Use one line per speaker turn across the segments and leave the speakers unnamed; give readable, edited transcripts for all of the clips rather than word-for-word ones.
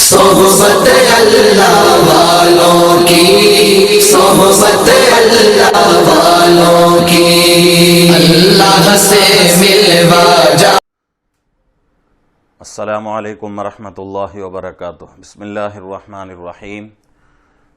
صحبت اللہ والوں کی، صحبت اللہ والوں کی، اللہ سے ملوا جا۔
السلام علیکم ورحمۃ اللہ وبرکاتہ۔ بسم اللہ الرحمن الرحیم۔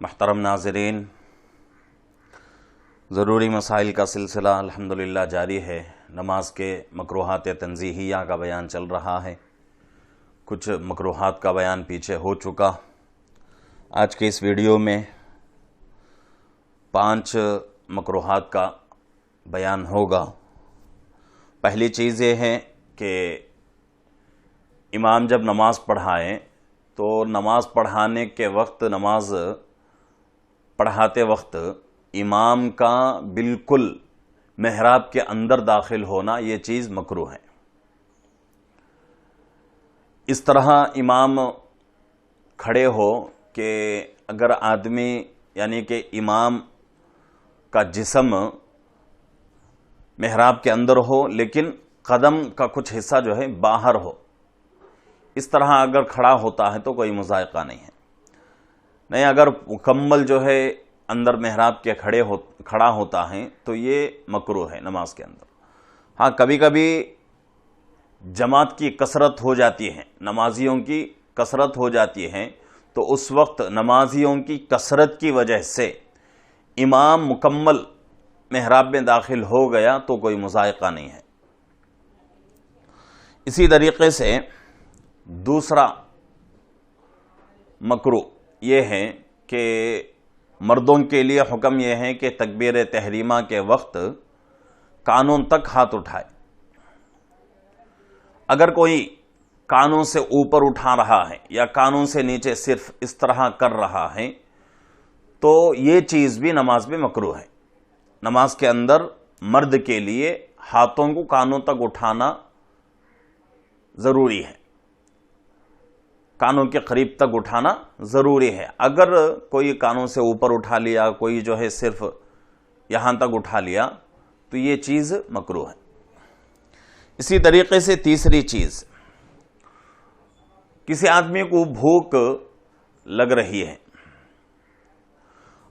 محترم ناظرین، ضروری مسائل کا سلسلہ الحمدللہ جاری ہے۔ نماز کے مکروہات تنزیہیہ کا بیان چل رہا ہے۔ کچھ مکروہات کا بیان پیچھے ہو چکا۔ آج کے اس ویڈیو میں 5 مکروہات کا بیان ہوگا۔ پہلی چیز یہ ہے کہ امام جب نماز پڑھائیں تو نماز پڑھانے کے وقت، نماز پڑھاتے وقت امام کا بالکل محراب کے اندر داخل ہونا، یہ چیز مکروہ ہے۔ اس طرح امام کھڑے ہو کہ اگر آدمی یعنی کہ امام کا جسم محراب کے اندر ہو لیکن قدم کا کچھ حصہ جو ہے باہر ہو، اس طرح اگر کھڑا ہوتا ہے تو کوئی مذائقہ نہیں ہے۔ نہیں، اگر مکمل جو ہے اندر محراب کے کھڑا ہوتا ہے تو یہ مکروہ ہے نماز کے اندر۔ ہاں، کبھی کبھی جماعت کی کثرت ہو جاتی ہے، نمازیوں کی کثرت ہو جاتی ہے، تو اس وقت نمازیوں کی کثرت کی وجہ سے امام مکمل محراب میں داخل ہو گیا تو کوئی مذائقہ نہیں ہے۔ اسی طریقے سے دوسرا مکروہ یہ ہے کہ مردوں کے لیے حکم یہ ہے کہ تکبیر تحریمہ کے وقت کانوں تک ہاتھ اٹھائے۔ اگر کوئی کانوں سے اوپر اٹھا رہا ہے یا کانوں سے نیچے صرف اس طرح کر رہا ہے تو یہ چیز بھی نماز میں مکروہ ہے۔ نماز کے اندر مرد کے لیے ہاتھوں کو کانوں تک اٹھانا ضروری ہے، کانوں کے قریب تک اٹھانا ضروری ہے۔ اگر کوئی کانوں سے اوپر اٹھا لیا، کوئی جو ہے صرف یہاں تک اٹھا لیا تو یہ چیز مکروہ ہے۔ اسی طریقے سے تیسری چیز، کسی آدمی کو بھوک لگ رہی ہے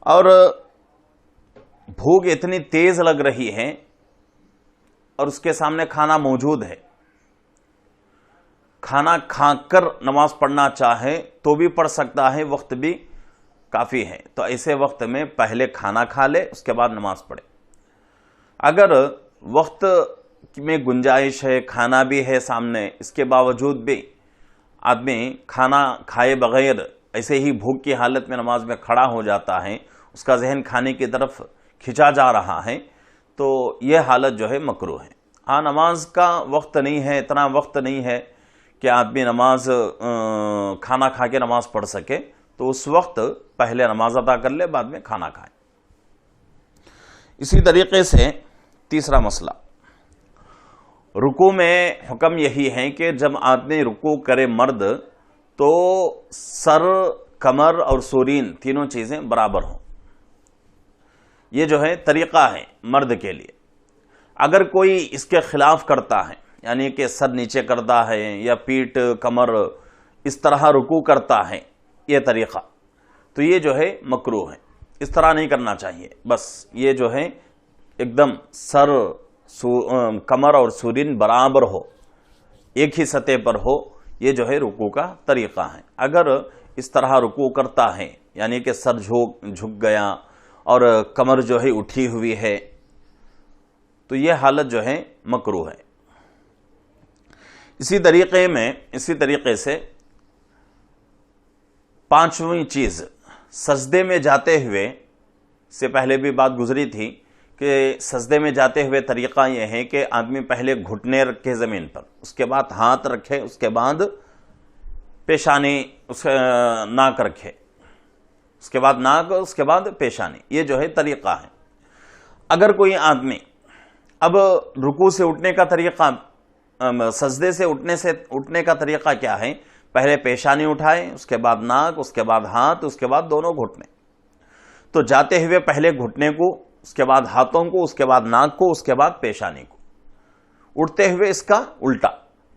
اور بھوک اتنی تیز لگ رہی ہے اور اس کے سامنے کھانا موجود ہے، کھانا کھا کر نماز پڑھنا چاہے تو بھی پڑھ سکتا ہے، وقت بھی کافی ہے، تو ایسے وقت میں پہلے کھانا کھا لے اس کے بعد نماز پڑھے۔ اگر وقت میں گنجائش ہے، کھانا بھی ہے سامنے، اس کے باوجود بھی آدمی کھانا کھائے بغیر ایسے ہی بھوک کی حالت میں نماز میں کھڑا ہو جاتا ہے، اس کا ذہن کھانے کی طرف کھنچا جا رہا ہے، تو یہ حالت جو ہے مکروہ ہے۔ ہاں، نماز کا وقت نہیں ہے، اتنا وقت نہیں ہے کہ آدمی نماز کھانا کھا کے نماز پڑھ سکے، تو اس وقت پہلے نماز ادا کر لے، بعد میں کھانا کھائے۔ اسی طریقے سے تیسرا مسئلہ، رکوع میں حکم یہی ہے کہ جب آدمی رکوع کرے مرد تو سر، کمر اور سورین تینوں چیزیں برابر ہوں۔ یہ جو ہے طریقہ ہے مرد کے لیے۔ اگر کوئی اس کے خلاف کرتا ہے، یعنی کہ سر نیچے کرتا ہے یا پیٹھ، کمر اس طرح رکوع کرتا ہے، یہ طریقہ، تو یہ جو ہے مکروہ ہے، اس طرح نہیں کرنا چاہیے۔ بس یہ جو ہے ایک دم سر، کمر اور سورین برابر ہو، ایک ہی سطح پر ہو، یہ جو ہے رکوع کا طریقہ ہے۔ اگر اس طرح رکوع کرتا ہے، یعنی کہ سر جھک گیا اور کمر جو ہے اٹھی ہوئی ہے، تو یہ حالت جو ہے مکروہ ہے۔ اسی طریقے سے 5ویں چیز، سجدے میں جاتے ہوئے سے پہلے بھی بات گزری تھی کہ سجدے میں جاتے ہوئے طریقہ یہ ہے کہ آدمی پہلے گھٹنے رکھے زمین پر، اس کے بعد ہاتھ رکھے، اس کے بعد پیشانی، ناک رکھے، اس کے بعد ناک، اس کے بعد پیشانی، یہ جو ہے طریقہ ہے۔ اگر کوئی آدمی اب رکوع سے اٹھنے کا طریقہ، سجدے سے اٹھنے کا طریقہ کیا ہے؟ پہلے پیشانی اٹھائے، اس کے بعد ناک، اس کے بعد ہاتھ، اس کے بعد دونوں گھٹنے۔ تو جاتے ہوئے پہلے گھٹنے کو، اس کے بعد ہاتھوں کو، اس کے بعد ناک کو، اس کے بعد پیشانی کو۔ اٹھتے ہوئے اس کا الٹا،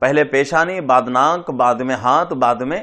پہلے پیشانی، بعد ناک، بعد میں ہاتھ، بعد میں